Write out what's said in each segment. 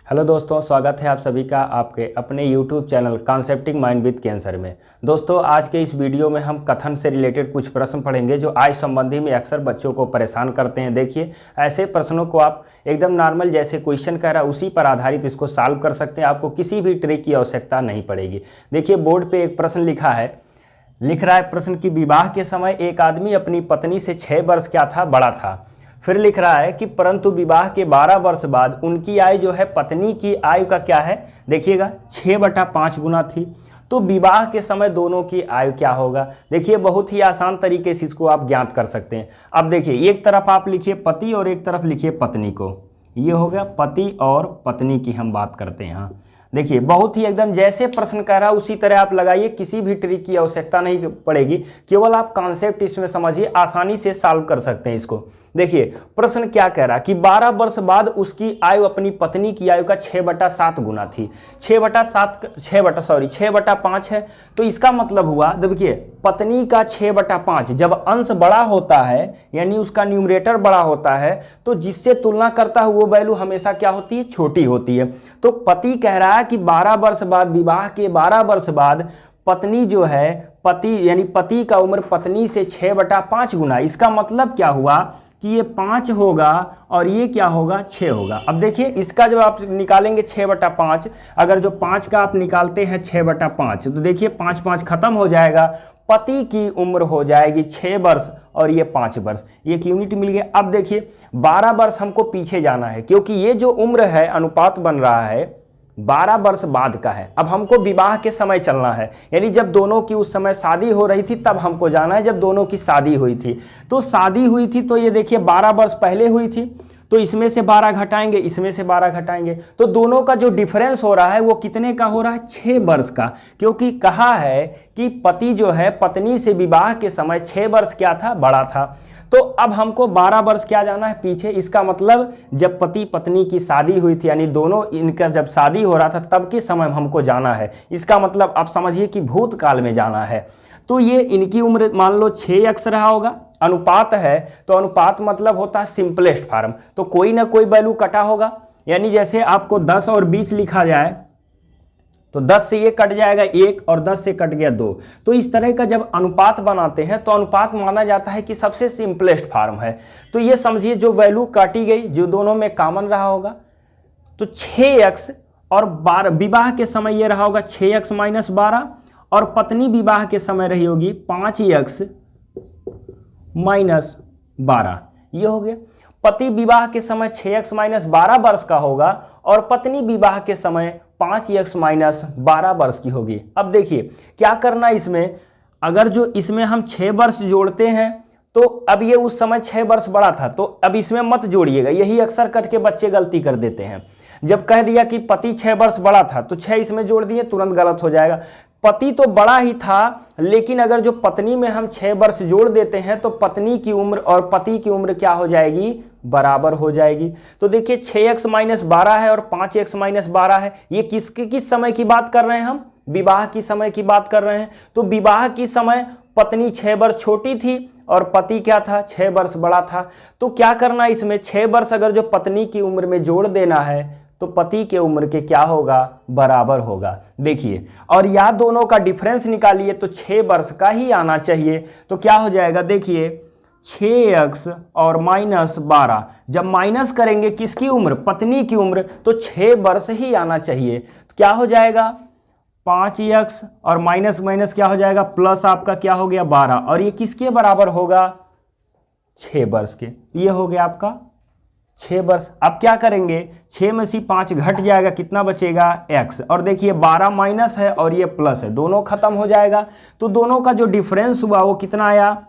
Hello दोस्तों, स्वागत है आप सभी का आपके अपने YouTube channel concepting mind with cancer में। दोस्तों, आज के इस वीडियो में हम कथन से रिलेटेड कुछ प्रश्न पढ़ेंगे जो आय संबंधी में अक्सर बच्चों को परेशान करते हैं। देखिए, ऐसे प्रश्नों को आप एकदम नॉर्मल जैसे क्वेश्चन कह रहा है उसी पर आधारित इसको सॉल्व कर सकते हैं। आपको किसी भी ट्रिक की आवश्यकता नहीं पड़ेगी। देखिए, बोर्ड पर एक प्रश्न लिख रहा है प्रश्न की विवाह के समय एक आदमी अपनी पत्नी से 6 वर्ष क्या था बड़ा था। फिर लिख रहा है कि परंतु विवाह के 12 वर्ष बाद उनकी आयु जो है पत्नी की आयु का क्या है, देखिएगा 6/5 गुना थी। तो विवाह के समय दोनों की आयु क्या होगा। देखिए, बहुत ही आसान तरीके से इसको आप ज्ञात कर सकते हैं। अब देखिए, एक तरफ आप लिखिए पति और एक तरफ लिखिए पत्नी को। ये हो गया पति और पत्नी की हम बात करते हैं। हाँ, देखिए, बहुत ही एकदम जैसे प्रश्न कह रहा है उसी तरह आप लगाइए, किसी भी ट्रिक की आवश्यकता नहीं पड़ेगी। केवल आप कॉन्सेप्ट इसमें समझिए, आसानी से सॉल्व कर सकते हैं इसको। देखिए, प्रश्न क्या कह रहा है कि 12 वर्ष बाद उसकी आयु अपनी पत्नी की आयु का 6/7 गुना थी। 6/5 है, तो इसका मतलब हुआ, देखिए, पत्नी का 6/5 जब अंश बड़ा होता है यानी उसका न्यूमरेटर बड़ा होता है तो जिससे तुलना करता है वो वैल्यू हमेशा क्या होती है, छोटी होती है। तो पति कह रहा है कि 12 वर्ष बाद, विवाह के 12 वर्ष बाद पत्नी जो है, पति का उम्र पत्नी से 6/5 गुना। इसका मतलब क्या हुआ कि ये 5 होगा और ये क्या होगा, 6 होगा। अब देखिए, इसका जब आप निकालेंगे 6/5, अगर जो 5 का आप निकालते हैं 6/5 तो देखिए 5 खत्म हो जाएगा। पति की उम्र हो जाएगी 6 वर्ष और ये 5 वर्ष, ये यूनिट मिल गया। अब देखिए, 12 वर्ष हमको पीछे जाना है क्योंकि ये जो उम्र है अनुपात बन रहा है 12 वर्ष बाद का है। अब हमको विवाह के समय चलना है, यानी जब दोनों की उस समय शादी हो रही थी तब हमको जाना है जब दोनों की शादी हुई थी। तो शादी हुई थी तो ये देखिए 12 वर्ष पहले हुई थी, तो इसमें से 12 घटाएंगे, इसमें से 12 घटाएंगे, तो दोनों का जो डिफरेंस हो रहा है वो कितने का हो रहा है, 6 वर्ष का। क्योंकि कहा है कि पति जो है पत्नी से विवाह के समय 6 वर्ष क्या था, बड़ा था। तो अब हमको 12 वर्ष क्या जाना है, पीछे। इसका मतलब जब पति पत्नी की शादी हुई थी यानी दोनों इनका जब शादी हो रहा था तब के समय हमको जाना है। इसका मतलब आप समझिए कि भूतकाल में जाना है। तो ये इनकी उम्र मान लो 6x रहा होगा, अनुपात है तो अनुपात मतलब होता है सिंपलेस्ट फॉर्म, तो कोई ना कोई वैल्यू कटा होगा। यानी जैसे आपको 10 और 20 लिखा जाए तो 10 से ये कट जाएगा 1 और 10 से कट गया 2। तो इस तरह का जब अनुपात बनाते हैं तो अनुपात माना जाता है कि सबसे सिंपलेस्ट फॉर्म है। तो ये समझिए जो वैल्यू काटी गई जो दोनों में कॉमन रहा होगा तो 6x और 12, विवाह के समय ये रहा होगा 6x - 12 और पत्नी विवाह के समय रही होगी 5x - 12। ये हो गया। पति विवाह के समय 6x - 12 वर्ष का होगा और पत्नी विवाह के समय 5x - 12 वर्ष की होगी। अब देखिए क्या करना इसमें, अगर जो इसमें हम 6 वर्ष जोड़ते हैं तो अब ये उस समय 6 वर्ष बड़ा था तो अब इसमें मत जोड़िएगा, यही अक्सर करके बच्चे गलती कर देते हैं। जब कह दिया कि पति 6 वर्ष बड़ा था तो 6 इसमें जोड़ दिए, तुरंत गलत हो जाएगा। पति तो बड़ा ही था, लेकिन अगर जो पत्नी में हम 6 वर्ष जोड़ देते हैं तो पत्नी की उम्र और पति की उम्र क्या हो जाएगी, बराबर हो जाएगी। तो देखिए 6x - 12 है और 5x - 12 है। ये किस समय की बात कर रहे हैं, हम विवाह की समय की बात कर रहे हैं। तो विवाह की समय पत्नी 6 वर्ष छोटी थी और पति क्या था, 6 वर्ष बड़ा था। तो क्या करना इसमें, 6 वर्ष अगर जो पत्नी की उम्र में जोड़ देना है तो पति के उम्र के क्या होगा, बराबर होगा। देखिए, और या दोनों का डिफरेंस निकालिए तो 6 वर्ष का ही आना चाहिए। तो क्या हो जाएगा, देखिए 6x और -12 जब माइनस करेंगे किसकी उम्र, पत्नी की उम्र, तो 6 वर्ष ही आना चाहिए। तो क्या हो जाएगा 5x और माइनस माइनस क्या हो जाएगा, प्लस आपका क्या हो गया 12 और ये किसके बराबर होगा, 6 वर्ष के। ये हो गया आपका 6 वर्ष। अब क्या करेंगे, 6 में से 5 घट जाएगा, कितना बचेगा x, और देखिए 12 माइनस है और ये प्लस है, दोनों खत्म हो जाएगा। तो दोनों का जो डिफरेंस हुआ वो कितना आया,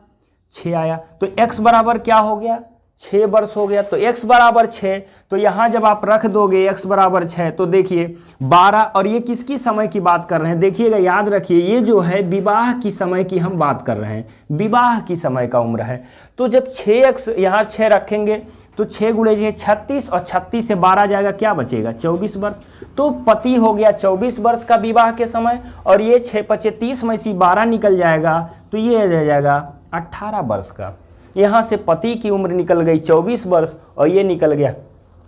6 आया। तो x बराबर क्या हो गया, 6 वर्ष हो गया। तो x बराबर 6, तो यहाँ जब आप रख दोगे x बराबर 6 तो देखिए 12, और ये किसकी समय की बात कर रहे हैं, देखिएगा याद रखिए ये जो है विवाह की समय की हम बात कर रहे हैं, विवाह की समय का उम्र है। तो जब 6x यहाँ 6 रखेंगे तो 6 × 6 36 और 36 से 12 जाएगा, क्या बचेगा 24 वर्ष। तो पति हो गया 24 वर्ष का विवाह के समय और ये 6 × 5 30 में से 12 निकल जाएगा तो ये आ जाएगा 18 वर्ष का। यहाँ से पति की उम्र निकल गई 24 वर्ष और ये निकल गया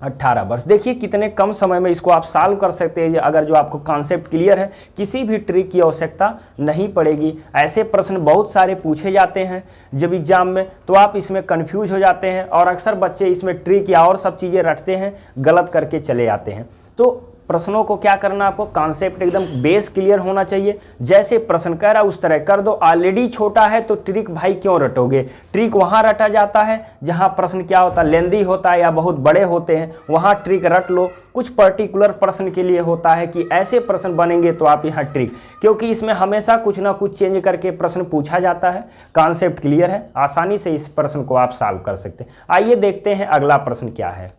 18 वर्ष। देखिए कितने कम समय में इसको आप सॉल्व कर सकते हैं अगर जो आपको कॉन्सेप्ट क्लियर है, किसी भी ट्रिक की आवश्यकता नहीं पड़ेगी। ऐसे प्रश्न बहुत सारे पूछे जाते हैं जब एग्जाम में, तो आप इसमें कंफ्यूज हो जाते हैं और अक्सर बच्चे इसमें ट्रिक या और सब चीज़ें रटते हैं, गलत करके चले जाते हैं। तो प्रश्नों को क्या करना, आपको कॉन्सेप्ट एकदम बेस क्लियर होना चाहिए। जैसे प्रश्न कह रहा उस तरह कर दो। ऑलरेडी छोटा है तो ट्रिक भाई क्यों रटोगे, ट्रिक वहाँ रटा जाता है जहाँ प्रश्न क्या होता है, लेंदी होता है या बहुत बड़े होते हैं, वहाँ ट्रिक रट लो। कुछ पर्टिकुलर प्रश्न के लिए होता है कि ऐसे प्रश्न बनेंगे तो आप यहाँ ट्रिक, क्योंकि इसमें हमेशा कुछ ना कुछ चेंज करके प्रश्न पूछा जाता है। कॉन्सेप्ट क्लियर है, आसानी से इस प्रश्न को आप सॉल्व कर सकते हैं। आइए देखते हैं अगला प्रश्न क्या है।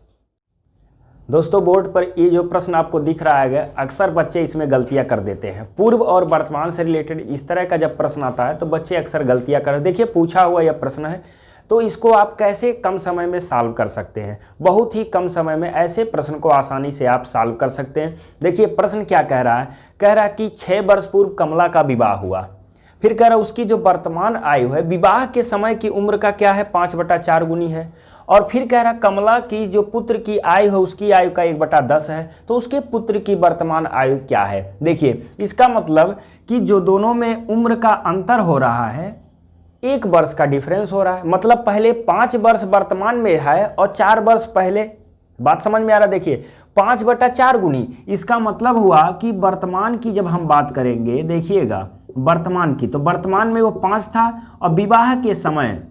दोस्तों बोर्ड पर ये जो प्रश्न आपको दिख रहा है, अक्सर बच्चे इसमें गलतियां कर देते हैं। पूर्व और वर्तमान से रिलेटेड इस तरह का जब प्रश्न आता है तो बच्चे अक्सर गलतियां कर, देखिए पूछा हुआ यह प्रश्न है, तो इसको आप कैसे कम समय में सॉल्व कर सकते हैं। बहुत ही कम समय में ऐसे प्रश्न को आसानी से आप सॉल्व कर सकते हैं। देखिए प्रश्न क्या कह रहा है, कह रहा है कि 6 वर्ष पूर्व कमला का विवाह हुआ। फिर कह रहा है उसकी जो वर्तमान आयु है, विवाह के समय की उम्र का क्या है, 5/4 गुनी है। और फिर कह रहा कमला की जो पुत्र की आयु है उसकी आयु का 1/10 है, तो उसके पुत्र की वर्तमान आयु क्या है। देखिए इसका मतलब कि जो दोनों में उम्र का अंतर हो रहा है, 1 वर्ष का डिफरेंस हो रहा है। मतलब पहले 5 वर्ष वर्तमान में है और 4 वर्ष पहले। बात समझ में आ रहा है। देखिए 5/4 गुनी, इसका मतलब हुआ कि वर्तमान की जब हम बात करेंगे, देखिएगा वर्तमान की, तो वर्तमान में वो 5 था और विवाह के समय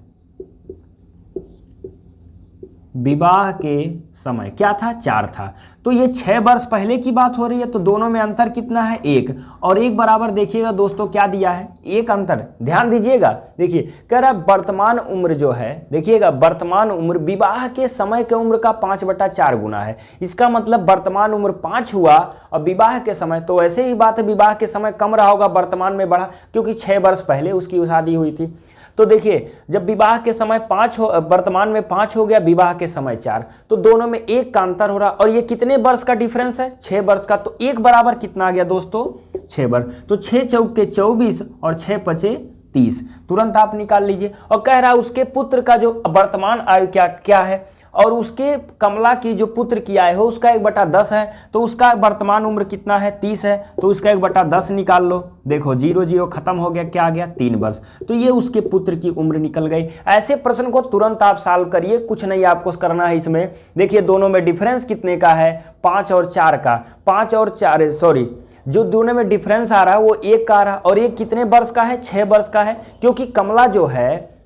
क्या था, 4 था। तो ये 6 वर्ष पहले की बात हो रही है, तो दोनों में अंतर कितना है, 1 और 1 बराबर। देखिएगा दोस्तों क्या दिया है, 1 अंतर, ध्यान दीजिएगा। देखिए कह रहा वर्तमान उम्र जो है, देखिएगा वर्तमान उम्र विवाह के समय के उम्र का 5/4 गुना है। इसका मतलब वर्तमान उम्र 5 हुआ और विवाह के समय, तो ऐसे ही बात है, विवाह के समय कम रहा होगा, वर्तमान में बढ़ा, क्योंकि 6 वर्ष पहले उसकी शादी हुई थी। तो देखिए जब विवाह के समय 5 हो, वर्तमान में 5 हो गया, विवाह के समय 4, तो दोनों में 1 का अंतर हो रहा। और ये कितने वर्ष का डिफरेंस है, 6 वर्ष का। तो 1 बराबर कितना आ गया दोस्तों, 6 वर्ष। तो 6 चौके 24 और 6 पचे 30, तुरंत आप निकाल लीजिए। और कह रहा है उसके पुत्र का जो वर्तमान आयु क्या है, और उसके कमला की जो पुत्र की आयु हो उसका 1/10 है, तो उसका वर्तमान उम्र कितना है, 30 है, तो उसका 1/10 निकाल लो। देखो 0 0 खत्म हो गया, क्या आ गया, 3 वर्ष। तो ये उसके पुत्र की उम्र निकल गई। ऐसे प्रश्न को तुरंत आप सॉल्व करिए, कुछ नहीं आपको करना है इसमें। देखिए दोनों में डिफरेंस कितने का है, 5 और 4 का, 5 और 4 सॉरी, जो दोनों में डिफरेंस आ रहा है वो 1 का आ रहा है। और ये कितने वर्ष का है, 6 वर्ष का है, क्योंकि कमला जो है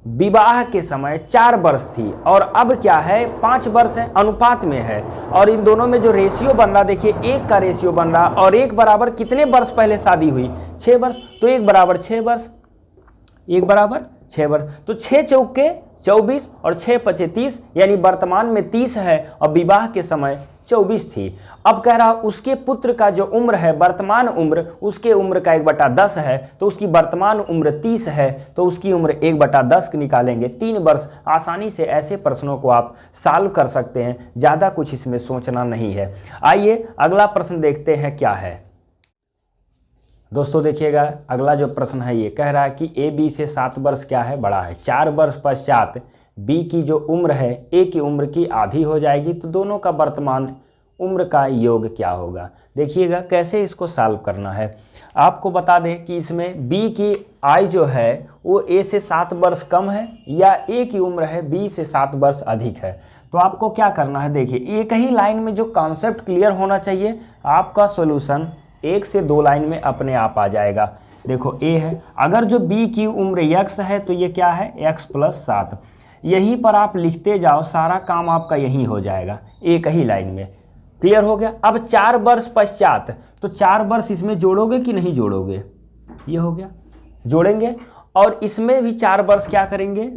विवाह के समय 4 वर्ष थी और अब क्या है, 5 वर्ष है, अनुपात में है। और इन दोनों में जो रेशियो बन रहा, देखिए 1 का रेशियो बन रहा, और 1 बराबर कितने वर्ष पहले शादी हुई, 6 वर्ष, तो 1 बराबर 6 वर्ष, 1 बराबर 6 वर्ष। तो 6 चौके 24 और 6 पचे 30, यानी वर्तमान में 30 है और विवाह के समय 24 थी। अब कह रहा उसके पुत्र का जो उम्र है, वर्तमान उम्र, उसके उम्र का 1/10 है, तो उसकी वर्तमान उम्र 30 है, तो उसकी उम्र 1/10 निकालेंगे, 3 वर्ष। आसानी से ऐसे प्रश्नों को आप सॉल्व कर सकते हैं, ज़्यादा कुछ इसमें सोचना नहीं है। आइए अगला प्रश्न देखते हैं क्या है। दोस्तों देखिएगा अगला जो प्रश्न है ये कह रहा है कि ए बी से 7 वर्ष क्या है, बड़ा है। 4 वर्ष पश्चात बी की जो उम्र है ए की उम्र की आधी हो जाएगी, तो दोनों का वर्तमान उम्र का योग क्या होगा। देखिएगा कैसे इसको सॉल्व करना है। आपको बता दें कि इसमें बी की आयु जो है वो ए से 7 वर्ष कम है, या ए की उम्र है बी से 7 वर्ष अधिक है। तो आपको क्या करना है, देखिए एक ही लाइन में जो कॉन्सेप्ट क्लियर होना चाहिए, आपका सॉल्यूशन 1 से 2 लाइन में अपने आप आ जाएगा। देखो ए है, अगर जो बी की उम्र x है तो ये क्या है, x + 7। यहीं पर आप लिखते जाओ, सारा काम आपका यहीं हो जाएगा, एक ही लाइन में। क्लियर हो गया। अब 4 वर्ष पश्चात, तो 4 वर्ष इसमें जोड़ोगे कि नहीं जोड़ोगे, ये हो गया, जोड़ेंगे। और इसमें भी 4 वर्ष क्या करेंगे,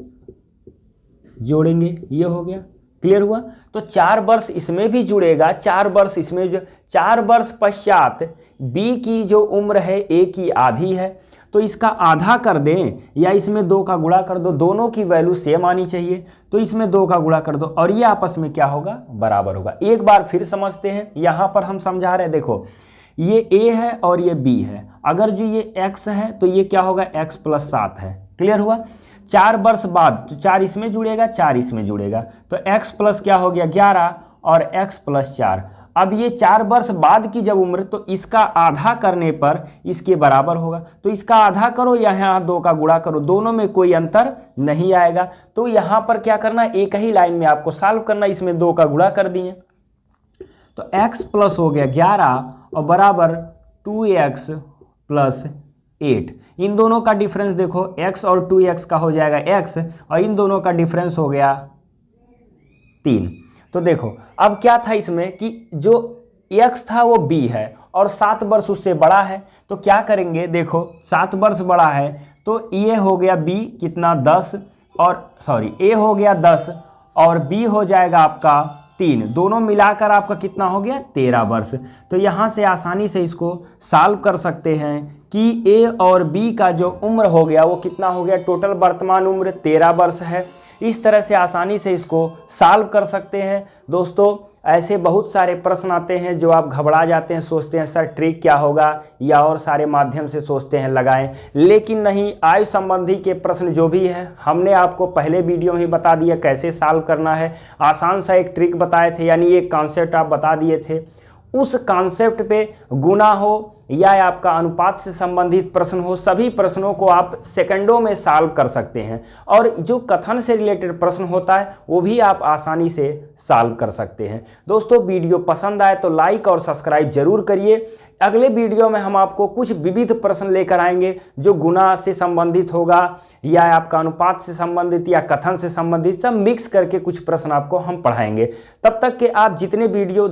जोड़ेंगे, ये हो गया। क्लियर हुआ। तो 4 वर्ष इसमें भी जुड़ेगा, 4 वर्ष इसमें जो 4 वर्ष पश्चात बी की जो उम्र है ए की आधी है, तो इसका आधा कर दें या इसमें 2 का गुणा कर दो, दोनों की वैल्यू सेम आनी चाहिए, तो इसमें 2 का गुणा कर दो और ये आपस में क्या होगा, बराबर होगा। एक बार फिर समझते हैं, यहाँ पर हम समझा रहे हैं, देखो ये a है और ये b है, अगर जो ये x है तो ये क्या होगा, x + 7 है। क्लियर हुआ। 4 वर्ष बाद तो 4 इसमें जुड़ेगा, 4 इसमें जुड़ेगा, तो x प्लस क्या हो गया 11 और x प्लस 4। अब ये 4 वर्ष बाद की जब उम्र, तो इसका आधा करने पर इसके बराबर होगा। तो इसका आधा करो या यहाँ 2 का गुणा करो, दोनों में कोई अंतर नहीं आएगा। तो यहाँ पर क्या करना, एक ही लाइन में आपको सॉल्व करना, इसमें 2 का गुणा कर दिए तो x प्लस हो गया 11 और बराबर 2x प्लस 8। इन दोनों का डिफरेंस देखो, x और 2x का हो जाएगा x और इन दोनों का डिफरेंस हो गया 3। तो देखो अब क्या था इसमें कि जो x था वो b है और 7 वर्ष उससे बड़ा है। तो क्या करेंगे, देखो 7 वर्ष बड़ा है तो ये हो गया b कितना 10 और सॉरी a हो गया 10 और b हो जाएगा आपका 3, दोनों मिलाकर आपका कितना हो गया 13 वर्ष। तो यहाँ से आसानी से इसको सॉल्व कर सकते हैं कि a और b का जो उम्र हो गया वो कितना हो गया, टोटल वर्तमान उम्र 13 वर्ष है। इस तरह से आसानी से इसको सॉल्व कर सकते हैं। दोस्तों ऐसे बहुत सारे प्रश्न आते हैं जो आप घबरा जाते हैं, सोचते हैं सर ट्रिक क्या होगा या और सारे माध्यम से सोचते हैं लगाएं, लेकिन नहीं, आयु संबंधी के प्रश्न जो भी है हमने आपको पहले वीडियो में ही बता दिया कैसे सॉल्व करना है। आसान सा एक ट्रिक बताए थे, यानी एक कॉन्सेप्ट आप बता दिए थे। उस कॉन्सेप्ट पे गुना हो या आपका अनुपात से संबंधित प्रश्न हो, सभी प्रश्नों को आप सेकंडों में सॉल्व कर सकते हैं और जो कथन से रिलेटेड प्रश्न होता है वो भी आप आसानी से सॉल्व कर सकते हैं। दोस्तों वीडियो पसंद आए तो लाइक और सब्सक्राइब जरूर करिए। अगले वीडियो में हम आपको कुछ विविध प्रश्न लेकर आएंगे जो गुना से संबंधित होगा या आपका अनुपात से संबंधित या कथन से संबंधित, सब मिक्स करके कुछ प्रश्न आपको हम पढ़ाएंगे। तब तक के आप जितने वीडियो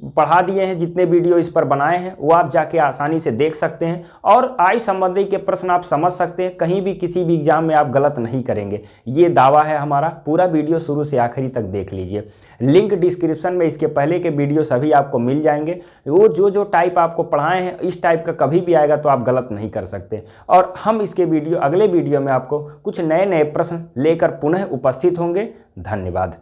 पढ़ा दिए हैं, जितने वीडियो इस पर बनाए हैं वो आप जाके आसानी से देख सकते हैं और आयु संबंधी के प्रश्न आप समझ सकते हैं। कहीं भी किसी भी एग्जाम में आप गलत नहीं करेंगे, ये दावा है हमारा। पूरा वीडियो शुरू से आखिरी तक देख लीजिए। लिंक डिस्क्रिप्शन में इसके पहले के वीडियो सभी आपको मिल जाएंगे। वो जो टाइप आपको पढ़ाए हैं इस टाइप का कभी भी आएगा तो आप गलत नहीं कर सकते। और हम इसके वीडियो अगले वीडियो में आपको कुछ नए नए प्रश्न लेकर पुनः उपस्थित होंगे। धन्यवाद।